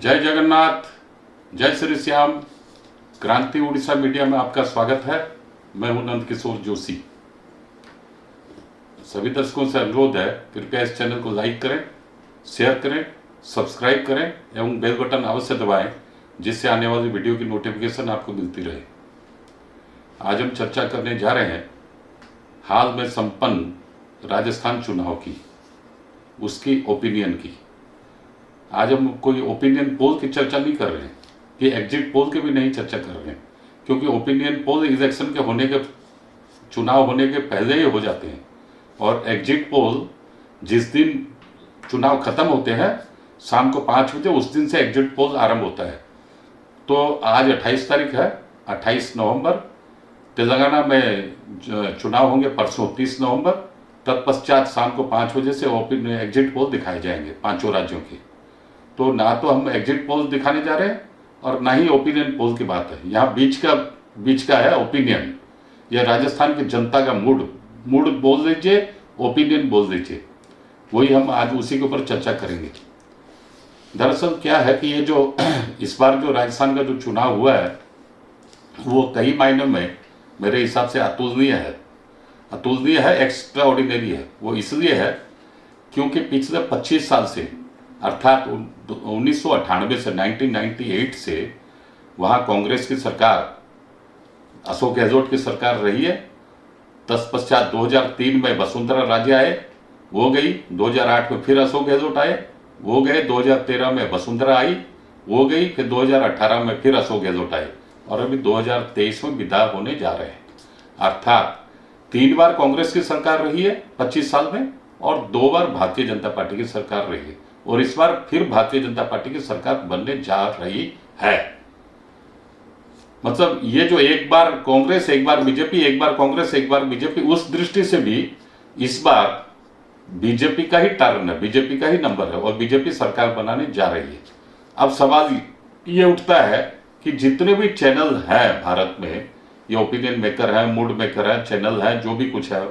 जय जगन्नाथ, जय श्री श्याम। क्रांति उड़ीसा मीडिया में आपका स्वागत है। मैं हूं नंद किशोर जोशी। सभी दर्शकों से अनुरोध है, कृपया इस चैनल को लाइक करें, शेयर करें, सब्सक्राइब करें एवं बेल बटन अवश्य दबाएं, जिससे आने वाली वीडियो की नोटिफिकेशन आपको मिलती रहे। आज हम चर्चा करने जा रहे हैं हाल में संपन्न राजस्थान चुनाव की, उसकी ओपिनियन की। आज हम कोई ओपिनियन पोल की चर्चा नहीं कर रहे हैं, कि एग्जिट पोल की भी नहीं चर्चा कर रहे हैं, क्योंकि ओपिनियन पोल इलेक्शन के होने के, चुनाव होने के पहले ही हो जाते हैं, और एग्जिट पोल जिस दिन चुनाव खत्म होते हैं शाम को 5 बजे, उस दिन से एग्जिट पोल आरंभ होता है। तो आज 28 तारीख है, 28 नवंबर। तेलंगाना में चुनाव होंगे परसों 30 नवंबर। तत्पश्चात शाम को 5 बजे से एग्जिट पोल दिखाए जाएंगे 5 राज्यों के। तो ना तो हम एग्जिट पोल दिखाने जा रहे हैं और ना ही ओपिनियन पोल की बात है। यहाँ बीच का है ओपिनियन। यह राजस्थान की जनता का मूड बोल दीजिए, ओपिनियन बोल दीजिए, वही हम आज उसी के ऊपर चर्चा करेंगे। दरअसल क्या है कि ये जो इस बार जो राजस्थान का जो चुनाव हुआ है वो कई मायनों में मेरे हिसाब से अतुलनीय है, एक्स्ट्रा ऑर्डिनरी है। वो इसलिए है क्योंकि पिछले 25 साल से, अर्थात 1998 से 1998 से वहाँ कांग्रेस की सरकार, अशोक गहलोत की सरकार रही है। तत्पश्चात 2003 में वसुंधरा राजे आए, वो गई। 2008 में फिर अशोक गहलोत आए, वो गए। 2013 में वसुंधरा आई, वो गई। फिर 2018 में फिर अशोक गहलोत आए, और अभी 2023 में विदा होने जा रहे हैं। अर्थात 3 बार कांग्रेस की सरकार रही है 25 साल में, और 2 बार भारतीय जनता पार्टी की सरकार रही है, और इस बार फिर भारतीय जनता पार्टी की सरकार बनने जा रही है। मतलब ये जो एक बार कांग्रेस एक बार बीजेपी, एक बार कांग्रेस एक बार बीजेपी, उस दृष्टि से भी इस बार बीजेपी का ही टर्न है, बीजेपी का ही नंबर है, और बीजेपी सरकार बनाने जा रही है। अब सवाल ये उठता है कि जितने भी चैनल हैं भारत में, ये ओपिनियन मेकर है, मूड मेकर है, चैनल है, जो भी कुछ है,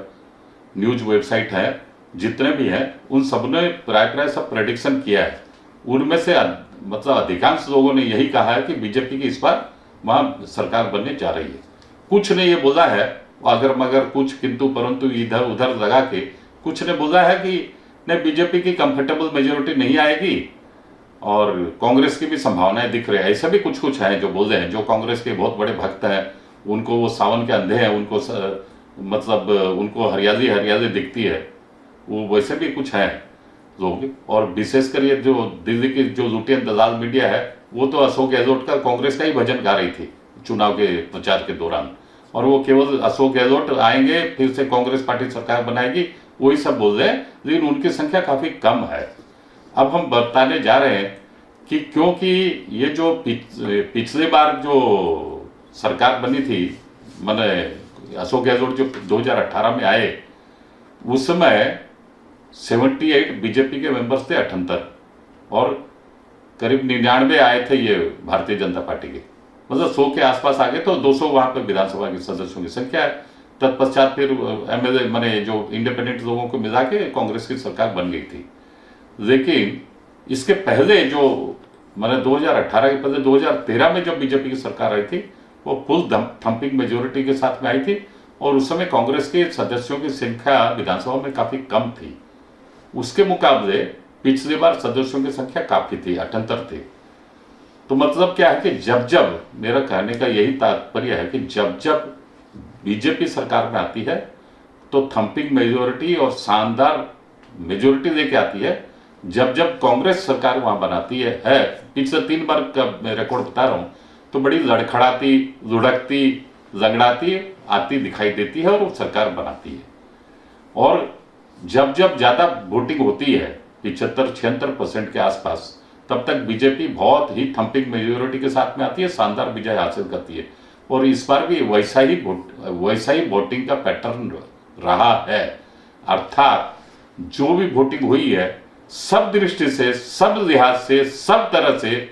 न्यूज वेबसाइट है, जितने भी हैं, उन सबने प्राय सब प्रेडिक्शन किया है। उनमें से मतलब अधिकांश लोगों ने यही कहा है कि बीजेपी की इस बार वहां सरकार बनने जा रही है। कुछ ने ये बोला है, अगर मगर कुछ किंतु परंतु इधर उधर लगा के, कुछ ने बोला है कि नहीं, बीजेपी की कंफर्टेबल मेजोरिटी नहीं आएगी और कांग्रेस की भी संभावनाएं दिख रही है। ऐसे भी कुछ हैं जो बोल रहे हैं, जो कांग्रेस के बहुत बड़े भक्त हैं, उनको वो सावन के अंधे हैं, उनको मतलब उनको हरियाली दिखती है, वो वैसे भी कुछ हैं लोग। और विशेषकर ये जो दिल्ली की जो लुटियन दलाल मीडिया है, वो तो अशोक गहलोत का, कांग्रेस का ही भजन गा रही थी चुनाव के प्रचार के दौरान, और वो केवल अशोक गहलोत आएंगे फिर से कांग्रेस पार्टी सरकार बनाएगी, वही सब बोल रहे हैं। लेकिन उनकी संख्या काफी कम है। अब हम बताने जा रहे हैं कि क्योंकि ये जो पिछले बार जो सरकार बनी थी, मैंने अशोक गहलोत जो 2018 में आए, उस समय 78 बीजेपी के मेंबर्स थे, 78, और करीब 99 आए थे ये भारतीय जनता पार्टी के, मतलब 100 के आसपास आ गए। तो 200 वहां पे विधानसभा के सदस्यों की संख्या है। तत्पश्चात फिर एमएलए मैंने जो इंडिपेंडेंट लोगों को मिला के कांग्रेस की सरकार बन गई थी। लेकिन इसके पहले जो मैंने 2018 के पहले 2013 में जब बीजेपी की सरकार आई थी, वो फुल थंपिंग मेजोरिटी के साथ में आई थी, और उस समय कांग्रेस के सदस्यों की संख्या विधानसभा में काफी कम थी। उसके मुकाबले पिछली बार सदस्यों की संख्या काफी थी, 78 थे। तो मतलब क्या है कि जब मेरा कहने का यही तात्पर्य है कि जब बीजेपी सरकार में आती है तो थंपिंग मेजोरिटी और शानदार मेजोरिटी लेके आती है। जब कांग्रेस सरकार वहां बनाती है पिछले 3 बार का मैं रिकॉर्ड बता रहा हूं, तो बड़ी लड़खड़ाती, लुढ़कती, लंगड़ाती आती दिखाई देती है और वो सरकार बनाती है। और जब ज्यादा वोटिंग होती है 75-76% के आसपास, तब तक बीजेपी बहुत ही थंपिंग मेजोरिटी के साथ में आती है, शानदार विजय हासिल करती है। और इस बार भी वैसा ही वोटिंग का पैटर्न रहा है। अर्थात जो भी वोटिंग हुई है, सब दृष्टि से, सब लिहाज से, सब तरह से,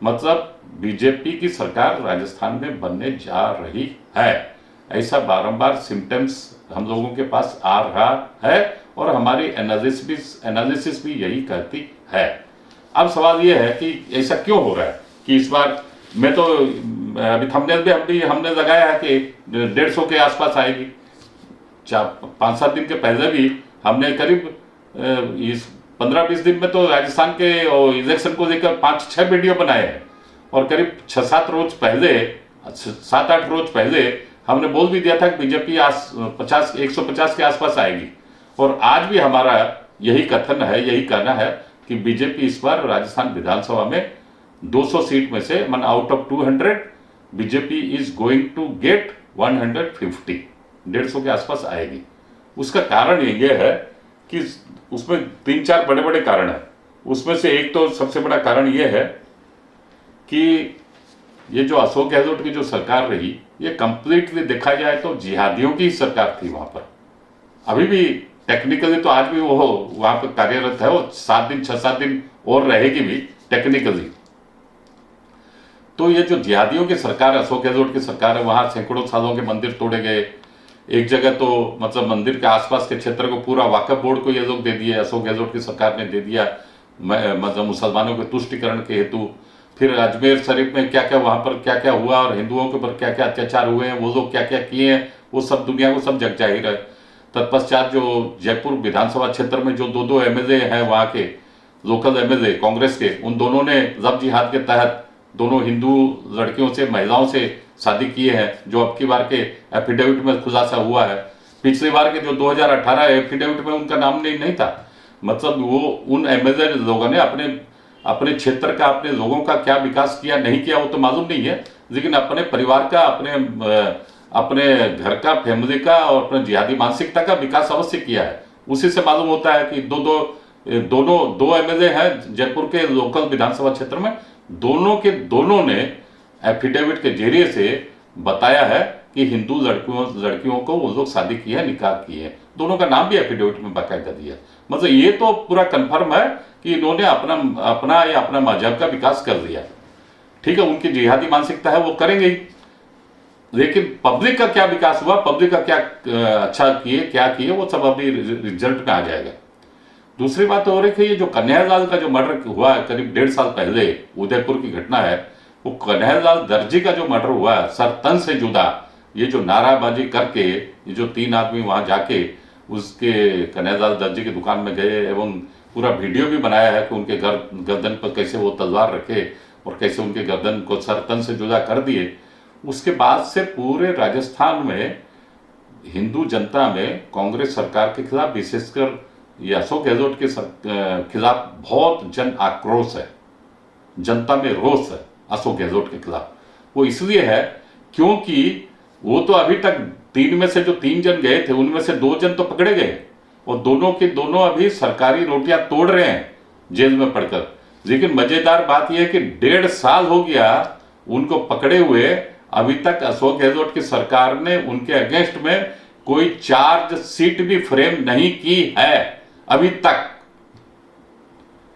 मतलब बीजेपी की सरकार राजस्थान में बनने जा रही है। ऐसा बारंबार सिम्टम्स हम लोगों के पास आ रहा है, और हमारी एनालिसिस भी यही कहती है। अब सवाल ये है कि ऐसा क्यों हो रहा है कि इस बार मैं तो अभी थंबनेल भी हमने लगाया है कि 150 के आसपास आएगी। 5-7 दिन के पहले भी हमने करीब इस 15-20 दिन में तो राजस्थान के इलेक्शन को लेकर 5-6 वीडियो बनाए हैं, और करीब 6-7 रोज पहले 7-8 रोज पहले हमने बोल भी दिया था कि बीजेपी 150 के आसपास आएगी। और आज भी हमारा यही कथन है, यही कहना है कि बीजेपी इस बार राजस्थान विधानसभा में 200 सीट में से out of 200 BJP is going to get 150, 150 के आसपास आएगी। उसका कारण ये है कि उसमें 3-4 बड़े बड़े कारण हैं। उसमें से एक तो सबसे बड़ा कारण ये है कि ये जो अशोक गहलोत की जो सरकार रही, ये कंप्लीटली देखा जाए तो जिहादियों की सरकार थी वहां पर। अभी भी टेक्निकली तो आज भी वो वहां पर कार्यरत है, वो 6-7 दिन और रहेगी भी टेक्निकली। तो ये जो जिहादियों की सरकार, अशोक गहलोत की सरकार है, वहां सैकड़ों सालों के मंदिर तोड़े गए। एक जगह तो मतलब मंदिर के आसपास के क्षेत्र को पूरा वाकफ बोर्ड को ये लोग दे दिए, अशोक गहलोत की सरकार ने दे दिया, मतलब मुसलमानों के तुष्टिकरण के हेतु। फिर अजमेर शरीफ में क्या क्या वहां पर क्या क्या हुआ और हिंदुओं के ऊपर क्या क्या अत्याचार हुए हैं, वो लोग क्या क्या किए हैं, वो सब दुनिया को सब जग जाहिर है। तत्पश्चात जो जयपुर विधानसभा क्षेत्र में जो 2 एमएलए हैं वहां के लोकल एमएलए कांग्रेस के, उन दोनों ने लब जिहाद के तहत दोनों हिंदू लड़कियों से, महिलाओं से शादी किए हैं, जो अब की बार के एफिडेविट में खुलासा हुआ है। पिछली बार के जो 2018 एफिडेविट में उनका नाम नहीं था। मतलब वो उन एमएलए लोगों ने अपने क्षेत्र का, अपने लोगों का क्या विकास किया नहीं किया वो तो मालूम नहीं है, लेकिन अपने परिवार का, अपने घर का, फैमिली का और अपने जिहादी मानसिकता का विकास अवश्य किया है। उसी से मालूम होता है कि दो एमएलए हैं जयपुर के लोकल विधानसभा क्षेत्र में, दोनों ने एफिडेविट के जरिए से बताया है कि हिंदू लड़कियों को वो लोग शादी की है, निकाह की है। दोनों का नाम भी एफिडेविट में बाकायदा दिया। मतलब ये तो पूरा कंफर्म है कि इन्होंने अपना मजहब का विकास कर लिया। ठीक है, उनकी जिहादी मानसिकता है, वो करेंगे ही, लेकिन पब्लिक का क्या विकास हुआ, पब्लिक का क्या अच्छा किए, क्या किए, वो सब अभी रिजल्ट में आ जाएगा। दूसरी बात और एक है, ये जो कन्हैयालाल का जो मर्डर हुआ है करीब 1.5 साल पहले, उदयपुर की घटना है, वो कन्हैयालाल दर्जी का जो मर्डर हुआ है, सर तन से जुदा, ये जो नाराबाजी करके ये जो 3 आदमी वहां जाके उसके कन्हैयालाल दर्जी की दुकान में गए एवं पूरा वीडियो भी बनाया है कि उनके गर्दन पर कैसे वो तलवार रखे और कैसे उनके गर्दन को सर तन से जुदा कर दिए। उसके बाद से पूरे राजस्थान में हिंदू जनता में कांग्रेस सरकार के खिलाफ, विशेषकर ये अशोक गहलोत के खिलाफ बहुत जन आक्रोश है, जनता में रोष है अशोक गहलोत के खिलाफ। वो इसलिए है क्योंकि वो तो अभी तक 3 में से जो 3 जन गए थे उनमें से 2 जन तो पकड़े गए और दोनों के दोनों अभी सरकारी रोटियां तोड़ रहे हैं जेल में पड़कर। लेकिन मजेदार बात यह है कि 1.5 साल हो गया उनको पकड़े हुए, अभी तक अशोक गहलोत की सरकार ने उनके अगेंस्ट में कोई चार्ज शीट भी फ्रेम नहीं की है अभी तक।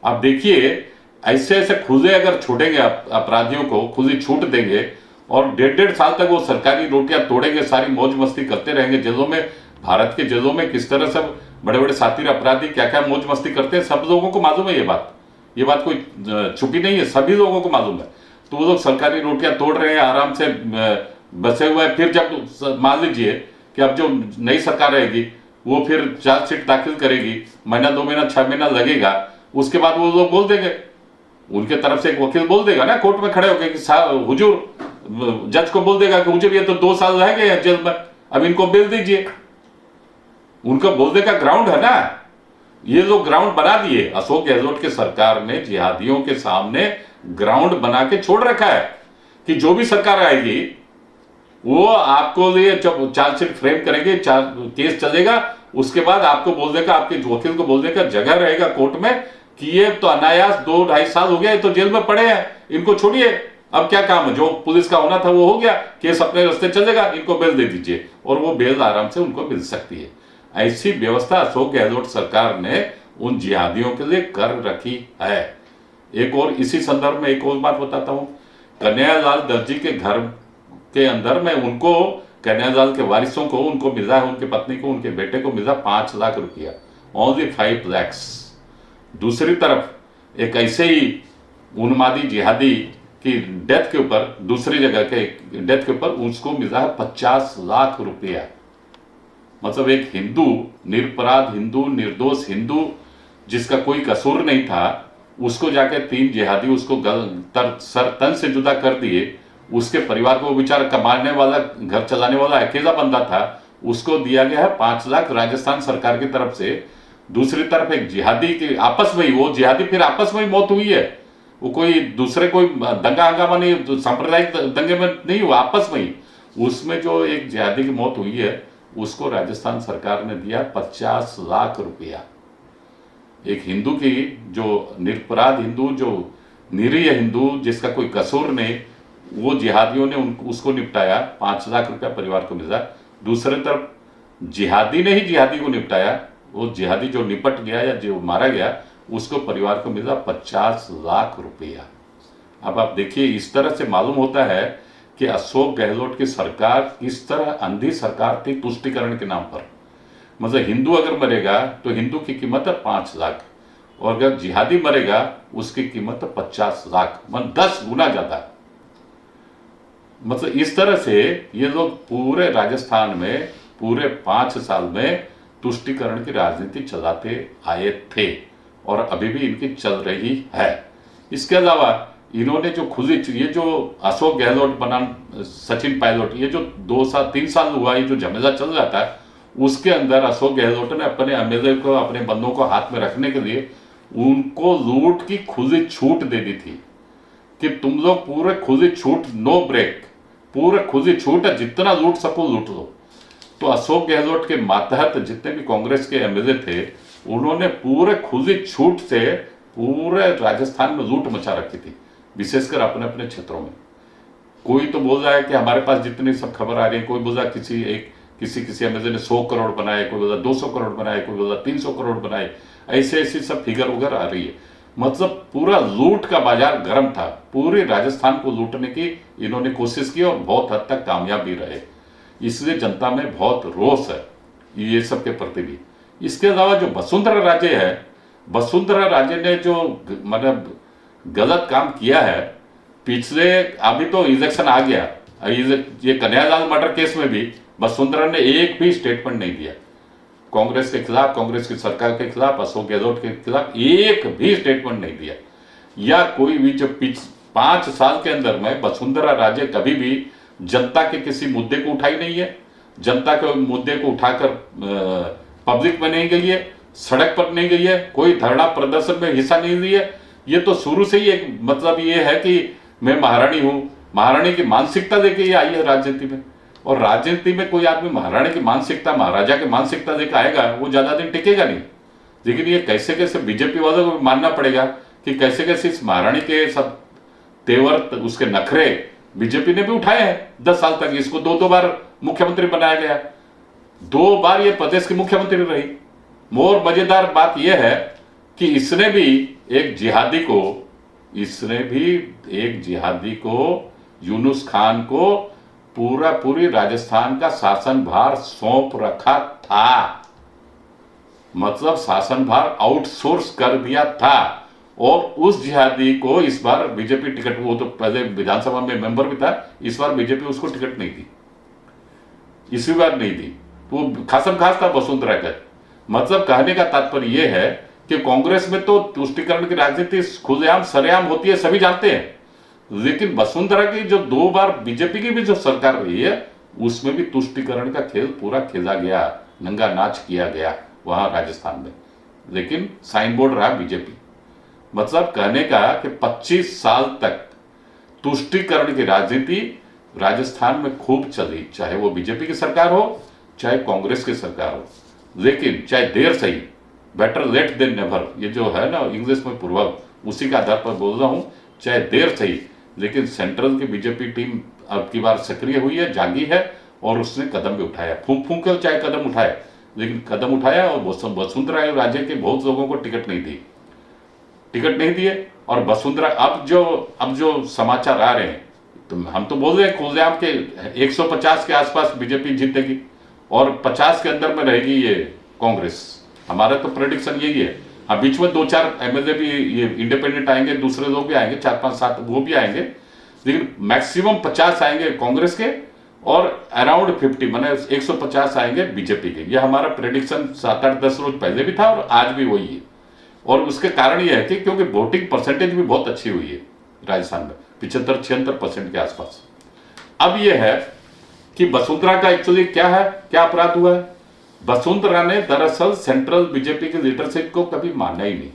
अब देखिए, ऐसे खुले अगर छोड़ेंगे अपराधियों को, खुली छूट देंगे और 1.5 साल तक वो सरकारी रोटियां तोड़ेंगे, सारी मौज मस्ती करते रहेंगे जेलों में। भारत के जेलों में किस तरह सब बड़े बड़े साथी अपराधी क्या क्या मौज मस्ती करते हैं, सब लोगों को मालूम है। ये बात कोई छुपी नहीं है, सभी लोगों को मालूम है। तो वो लोग सरकारी रोटियां तोड़ रहे हैं, आराम से बसे हुए हैं। फिर जब मान लीजिए कि अब जो नई सरकार रहेगी वो फिर चार्जशीट दाखिल करेगी, महीना 2 महीना 6 महीना लगेगा, उसके बाद वो लोग बोल देंगे, उनके तरफ से एक वकील बोल देगा ना कोर्ट में खड़े होकर कि हुजूर, जज को बोल देगा कि हुजूर ये तो 2 साल रह गए हैं जेल में, अब इनको बेल दीजिए। उनका बोलने का ग्राउंड है ना, ये लोग ग्राउंड बना दिए। अशोक गहलोत की सरकार ने जिहादियों के सामने ग्राउंड बना के छोड़ रखा है कि जो भी सरकार आएगी वो आपको लिए जब चार्जशीट फ्रेम करेंगे, केस चलेगा, उसके बाद आपको बोल देगा, आपके वकील को बोल देगा, जगह रहेगा कोर्ट में कि ये तो अनायास 2-2.5 साल हो गया, ये तो जेल में पड़े हैं, इनको छोड़िए, अब क्या काम है, जो पुलिस का होना था वो हो गया, केस अपने रास्ते चलेगा, इनको बेल दे दीजिए, और वो बेल आराम से उनको मिल सकती है। ऐसी व्यवस्था अशोक गहलोत सरकार ने उन जिहादियों के लिए कर रखी है। एक और इसी संदर्भ में एक और बात बताता हूं, कन्हैयालाल दर्जी के घर के अंदर में उनको, कन्हैयालाल के वारिसों को, उनको मिला है, उनकी पत्नी को, उनके बेटे को मिला 5 लाख रुपया, ओनली 5 lakhs। दूसरी तरफ एक ऐसे ही उन्मादी जिहादी की डेथ के ऊपर, दूसरी जगह के डेथ के ऊपर उसको मिला है 50 लाख रुपया। मतलब एक हिंदू, निरपराध हिंदू, निर्दोष हिंदू, जिसका कोई कसूर नहीं था, उसको जाके 3 जिहादी उसको सर तन से जुदा कर दिए। उसके परिवार को, बेचारा कमाने वाला, घर चलाने वाला अकेला बंदा था, उसको दिया गया है 5 लाख राजस्थान सरकार की तरफ से। दूसरी तरफ एक जिहादी की आपस में ही, वो जिहादी फिर आपस में ही मौत हुई है, वो कोई दूसरे कोई दंगा हंगामा नहीं, तो सांप्रदायिक दंगे में नहीं हुआ, आपस में ही। उसमें जो एक जिहादी की मौत हुई है, उसको राजस्थान सरकार ने दिया 50 लाख रुपया। एक हिंदू की, जो निरपराध हिंदू, जो निरीह हिंदू, जिसका कोई कसूर नहीं, वो जिहादियों ने उसको निपटाया, 5 लाख रुपया परिवार को मिला। दूसरी तरफ जिहादी ने ही जिहादी को निपटाया, वो जिहादी जो निपट गया या जो मारा गया, उसको परिवार को मिला 50 लाख रुपया। अब आप देखिए, इस तरह से मालूम होता है कि अशोक गहलोत की सरकार किस तरह अंधी सरकार थी तुष्टिकरण के नाम पर। मतलब हिंदू अगर मरेगा तो हिंदू की कीमत है 5 लाख, और अगर जिहादी मरेगा उसकी कीमत है 50 लाख, मतलब 10 गुना ज्यादा। मतलब इस तरह से ये लोग पूरे राजस्थान में पूरे 5 साल में तुष्टिकरण की राजनीति चलाते आए थे, और अभी भी इनकी चल रही है। इसके अलावा इन्होंने जो खुद, ये जो अशोक गहलोत बनाम सचिन पायलट, ये जो 2-3 साल हुआ, ये जो झमेला चल रहा था, उसके अंदर अशोक गहलोत ने अपने एमएलए को, अपने बंदों को हाथ में रखने के लिए उनको लूट की खुली छूट दे दी थी कि तुम लोग पूरे खुली छूट, नो ब्रेक, पूरे खुली छूट है, जितना लूट सको लूट लो। तो अशोक गहलोत के मातहत जितने भी कांग्रेस के एमएलए थे, उन्होंने पूरे खुली छूट से पूरे राजस्थान में लूट मचा रखी थी, विशेषकर अपने अपने क्षेत्रों में। कोई तो बोल रहा है कि हमारे पास जितनी सब खबर आ रही है, कोई बोल रहा है किसी एमएलए ने 100 करोड़ बनाए, कोई बोला 200 करोड़ बनाए, कोई बोला 300 करोड़ बनाए, ऐसे सब फिगर वगैरह आ रही है। मतलब पूरा लूट का बाजार गर्म था, पूरे राजस्थान को लूटने की इन्होंने कोशिश की और बहुत हद तक कामयाब भी रहे। इसलिए जनता में बहुत रोष है ये सब के प्रति भी। इसके अलावा जो वसुंधरा राजे है, वसुंधरा राजे ने जो मतलब गलत काम किया है पिछले, अभी तो इलेक्शन आ गया, ये कन्हैयालाल मर्डर केस में भी वसुंधरा ने एक भी स्टेटमेंट नहीं दिया कांग्रेस के खिलाफ, कांग्रेस की सरकार के खिलाफ, अशोक गहलोत के खिलाफ एक भी स्टेटमेंट नहीं दिया। या कोई भी जो 5 साल के अंदर में वसुंधरा राजे कभी भी जनता के किसी मुद्दे को उठाई नहीं है, जनता के मुद्दे को उठाकर पब्लिक में नहीं गई है, सड़क पर नहीं गई है, कोई धरना प्रदर्शन में हिस्सा नहीं लिया। ये तो शुरू से ही एक मतलब ये है कि मैं महारानी हूं, महारानी की मानसिकता लेके ये आई है राजनीति में। और राजनीति में कोई आदमी महारानी की मानसिकता, महाराजा की मानसिकता लेकर आएगा, वो ज्यादा दिन टिकेगा नहीं। लेकिन ये कैसे कैसे बीजेपी वालों को मानना पड़ेगा कि कैसे कैसे इस महारानी के सब तेवर, उसके नखरे बीजेपी ने भी उठाए हैं 10 साल तक। इसको 2 बार मुख्यमंत्री बनाया गया, 2 बार ये प्रदेश की मुख्यमंत्री रही। और मजेदार बात यह है कि इसने भी एक जिहादी को, यूनुस खान को पूरी राजस्थान का शासन भार सौंप रखा था। मतलब शासन भार आउटसोर्स कर दिया था। और उस जिहादी को इस बार बीजेपी टिकट, वो तो पहले विधानसभा में मेंबर भी था, इस बार बीजेपी उसको टिकट नहीं दी, इसी बार नहीं दी। वो खासम खास था वसुंधरा का। मतलब कहने का तात्पर्य यह है कि कांग्रेस में तो तुष्टिकरण की राजनीति खुलेआम सरेआम होती है, सभी जानते हैं। लेकिन वसुंधरा की जो 2 बार बीजेपी की भी जो सरकार रही है, उसमें भी तुष्टिकरण का खेल पूरा खेला गया, नंगा नाच किया गया वहां राजस्थान में। लेकिन साइन बोर्ड रहा बीजेपी। मतलब कहने का कि 25 साल तक तुष्टिकरण की राजनीति राजस्थान में खूब चली, चाहे वो बीजेपी की सरकार हो चाहे कांग्रेस की सरकार हो। लेकिन चाहे देर सही, बेटर लेट देन नेवर, ये जो है ना इंग्लिश में पूर्वक, उसी के आधार पर बोल रहा हूं, चाहे देर सही, लेकिन सेंट्रल की बीजेपी टीम अब की बार सक्रिय हुई है, जागी है, और उसने कदम भी उठाया, फूंक फूंक कर चाहे कदम उठाए, लेकिन कदम उठाया। और वसुंधरा राजे के बहुत लोगों को टिकट नहीं दिए। और वसुंधरा अब जो समाचार आ रहे हैं, तो हम तो बोल रहे हैं खुलेआम के 150 के आसपास बीजेपी जीतेगी और 50 के अंदर में रहेगी ये कांग्रेस। हमारा तो प्रेडिक्शन यही है। हाँ, बीच में 2-4 एमएलए भी ये इंडिपेंडेंट आएंगे, दूसरे लोग भी आएंगे, 4-5-7 वो भी आएंगे, लेकिन मैक्सिमम 50 आएंगे कांग्रेस के और अराउंड 50 माने 150 आएंगे बीजेपी के। ये हमारा प्रेडिक्शन 7-8-10 रोज पहले भी था और आज भी वही है। और उसके कारण ये है कि क्योंकि वोटिंग परसेंटेज भी बहुत अच्छी हुई है राजस्थान में, 75-76% के आसपास। अब यह है कि वसुंधरा का एक्चुअली क्या है, क्या अपराध हुआ है। वसुंधरा ने दरअसल सेंट्रल बीजेपी की लीडरशिप को कभी माना ही नहीं,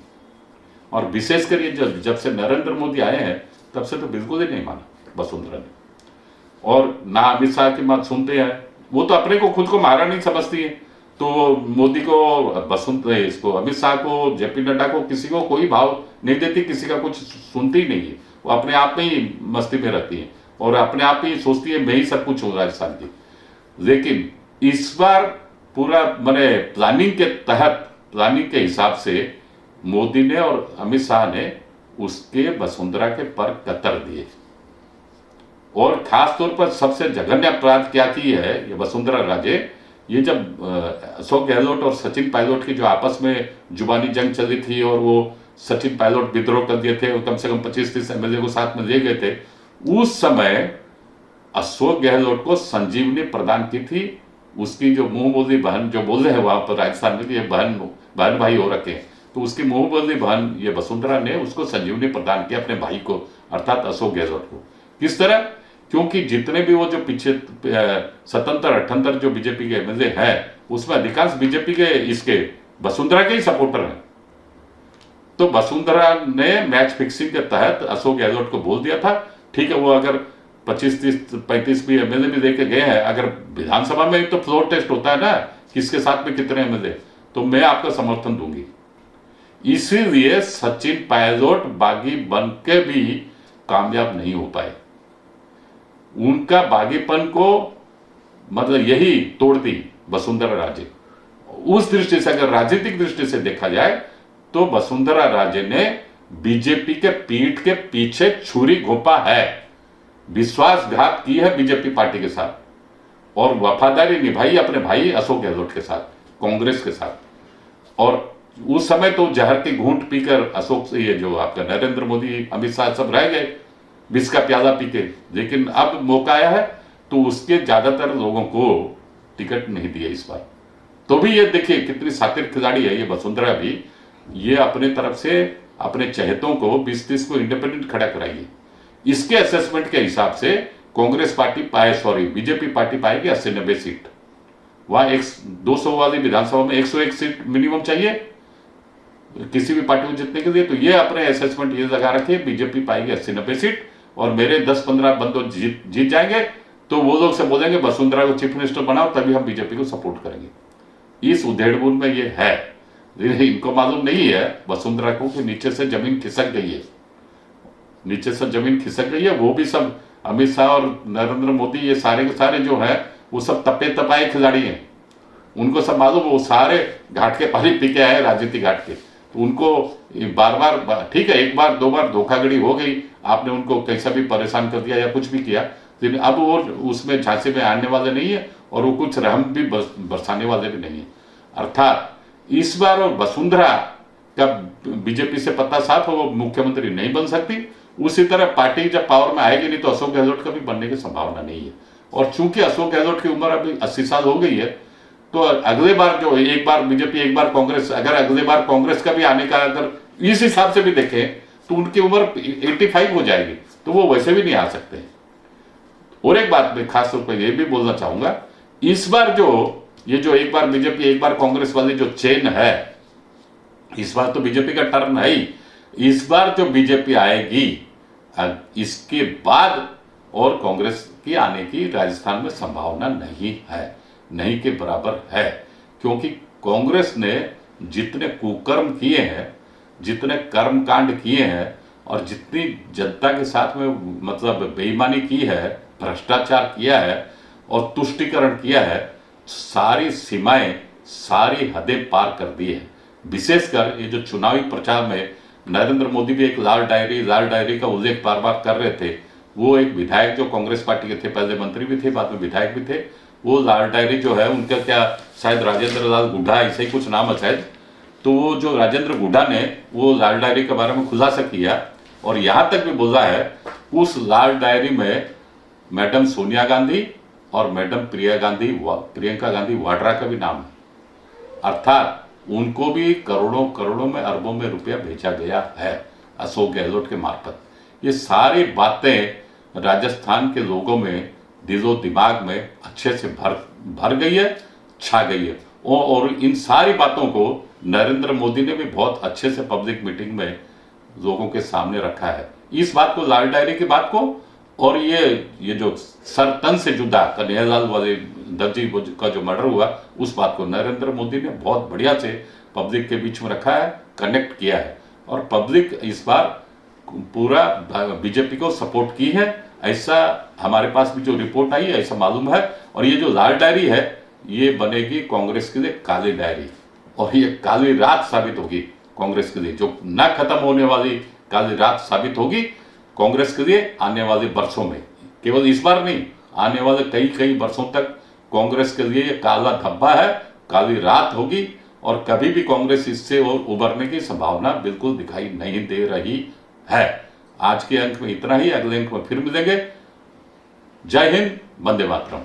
और विशेषकर ये जब से नरेंद्र मोदी आए हैं तब से तो बिल्कुल ही नहीं माना वसुंधरा ने। और ना अमित शाह की बात सुनते हैं, वो तो अपने को खुद को महारानी समझती है, तो मोदी को, वसुंधरा इसको, अमित शाह को, जेपी नड्डा को, किसी को कोई भाव नहीं देती, किसी का कुछ सुनती ही नहीं है। वो अपने आप में ही मस्ती में रहती है और अपने आप ही सोचती है मैं ही सब कुछ हूँ राजस्थान की। लेकिन इस बार पूरा मैंने प्लानिंग के तहत, प्लानिंग के हिसाब से मोदी ने और अमित शाह ने उसके वसुंधरा के पर कतर दिए। और खास तौर पर सबसे जघन्य अपराध क्या की है ये वसुंधरा राजे, ये जब अशोक गहलोत और सचिन पायलट की जो आपस में जुबानी जंग चली थी और वो सचिन पायलट विद्रोह कर दिए थे, कम से कम 25-30 एमएलए को साथ में ले गए थे, उस समय अशोक गहलोत को संजीवनी प्रदान की थी। उसकी जो मुंह बोली बहन, जो बोल रहे हैं वहां पर राजस्थान में कि ये बहन भाई हो रखे हैं, तो उसकी मुंह बोली बहन ये वसुंधरा ने उसको संजीवनी प्रदान किया अपने भाई को, अर्थात अशोक गहलोत को। किस तरह? क्योंकि जितने भी वो जो पीछे 77-78 जो बीजेपी के एमएलए हैं, उसमें अधिकांश बीजेपी के इसके वसुंधरा के ही सपोर्टर हैं। तो वसुंधरा ने मैच फिक्सिंग के तहत अशोक गहलोत को बोल दिया था, ठीक है वो अगर 25-30-35 भी एमएलए भी लेके गए हैं, अगर विधानसभा में तो फ्लोर टेस्ट होता है ना किसके साथ में कितने एमएलए, तो मैं आपका समर्थन दूंगी। इसीलिए सचिन पायलट बागी बन के भी कामयाब नहीं हो पाए। उनका बागीपन को मतलब यही तोड़ दी वसुंधरा राजे। उस दृष्टि से अगर राजनीतिक दृष्टि से देखा जाए तो वसुंधरा राजे ने बीजेपी के पीठ के पीछे छुरी घोंपा है, विश्वासघात की है बीजेपी पार्टी के साथ और वफादारी निभाई अपने भाई अशोक गहलोत के साथ, कांग्रेस के साथ। और उस समय तो जहर की घूंट पीकर अशोक से ये जो आपका नरेंद्र मोदी, अमित शाह सब रह गए विष का प्याला पी के। लेकिन अब मौका आया है तो उसके ज्यादातर लोगों को टिकट नहीं दिया इस बार। तो भी ये देखिए कितनी शातिर खिलाड़ी है ये वसुंधरा भी, ये अपने तरफ से अपने चहेतों को 20-30 को इंडिपेंडेंट खड़ा कराइए। इसके असेसमेंट के हिसाब से कांग्रेस पार्टी बीजेपी पार्टी पाएगी 80-90 सीट। वहां 200 वाली विधानसभा में 101 सीट मिनिमम चाहिए किसी भी पार्टी को जीतने के लिए। तो ये अपने असेसमेंट ये लगा रखे बीजेपी पाएगी 80-90 सीट और मेरे 10-15 बंदो जीत जाएंगे, तो वो लोग से बोलेंगे वसुंधरा को चीफ मिनिस्टर बनाओ तभी हम बीजेपी को सपोर्ट करेंगे। इस उधेड़बुन में ये है, इनको मालूम नहीं है वसुंधरा को कि नीचे से जमीन खिसक गई है, नीचे से जमीन खिसक गई है। वो भी सब अमित शाह और नरेंद्र मोदी ये सारे के सारे जो है वो सब तपे तपाए खिलाड़ी हैं। उनको सब मालूम, वो सारे घाट के पानी पी के आए राजनीति घाट के। तो उनको बार बार ठीक है, एक बार 2 बार धोखाधड़ी हो गई, आपने उनको कैसा भी परेशान कर दिया या कुछ भी किया, लेकिन अब वो उसमें झांसे में आने वाले नहीं है और वो कुछ रहम भी बरसाने वाले भी नहीं है। अर्थात इस बार और वसुंधरा का बीजेपी से पता साफ है, वो मुख्यमंत्री नहीं बन सकती। उसी तरह पार्टी जब पावर में आएगी नहीं तो अशोक गहलोत का भी बनने की संभावना नहीं है। और चूंकि अशोक गहलोत की उम्र अभी 80 साल हो गई है, तो अगले बार जो एक बार बीजेपी एक बार कांग्रेस, अगर अगले बार कांग्रेस का भी आने का अगर इस हिसाब से भी देखें तो उनकी उम्र 85 हो जाएगी, तो वो वैसे भी नहीं आ सकते। और एक बात मैं खास तौर पर यह भी बोलना चाहूंगा, इस बार ये जो एक बार बीजेपी एक बार कांग्रेस वाली जो चेन है, इस बार तो बीजेपी का टर्न है ही। इस बार जो बीजेपी आएगी इसके बाद और कांग्रेस की आने की राजस्थान में संभावना नहीं है, नहीं के बराबर है। क्योंकि कांग्रेस ने जितने कुकर्म किए हैं, जितने कर्मकांड किए हैं और जितनी जनता के साथ में मतलब बेईमानी की है, भ्रष्टाचार किया है और तुष्टीकरण किया है, सारी सीमाएं, सारी हदें पार कर दी है। विशेषकर ये जो चुनावी प्रचार में नरेंद्र मोदी भी एक लाल डायरी का उल्लेख बार बार कर रहे थे। वो एक विधायक जो कांग्रेस पार्टी के थे, पहले मंत्री भी थे बाद में विधायक भी थे, वो लाल डायरी जो है उनका क्या शायद राजेंद्र लाल गुड्डा ऐसे ही कुछ नाम है शायद, तो वो जो राजेंद्र गुड्डा ने वो लाल डायरी के बारे में खुलासा किया और यहां तक भी बोला है उस लाल डायरी में मैडम सोनिया गांधी और मैडम प्रियंका गांधी वाड्रा का भी नाम है। अर्थात उनको भी करोड़ों करोड़ों में अरबों में रुपया भेजा गया है अशोक गहलोत के मार्फत। ये सारी बातें राजस्थान के लोगों में दिलो दिमाग में अच्छे से भर गई है, छा गई है। और इन सारी बातों को नरेंद्र मोदी ने भी बहुत अच्छे से पब्लिक मीटिंग में लोगों के सामने रखा है। इस बात को, लाल डायरी की बात को, और ये जो सर तन से जुदा कन्हैयालाल वाले दर्जी का जो मर्डर हुआ उस बात को नरेंद्र मोदी ने बहुत बढ़िया से पब्लिक के बीच में रखा है, कनेक्ट किया है। और पब्लिक इस बार पूरा बीजेपी को सपोर्ट की है, ऐसा हमारे पास भी जो रिपोर्ट आई है ऐसा मालूम है। और ये जो लाल डायरी है ये बनेगी कांग्रेस के लिए काली डायरी, और ये काली रात साबित होगी कांग्रेस के लिए, जो न खत्म होने वाली काली रात साबित होगी कांग्रेस के लिए आने वाले वर्षों में। केवल इस बार नहीं, आने वाले कई कई वर्षों तक कांग्रेस के लिए ये काला धब्बा है, काली रात होगी। और कभी भी कांग्रेस इससे और उबरने की संभावना बिल्कुल दिखाई नहीं दे रही है। आज के अंक में इतना ही, अगले अंक में फिर मिलेंगे। जय हिंद, वंदे मातरम।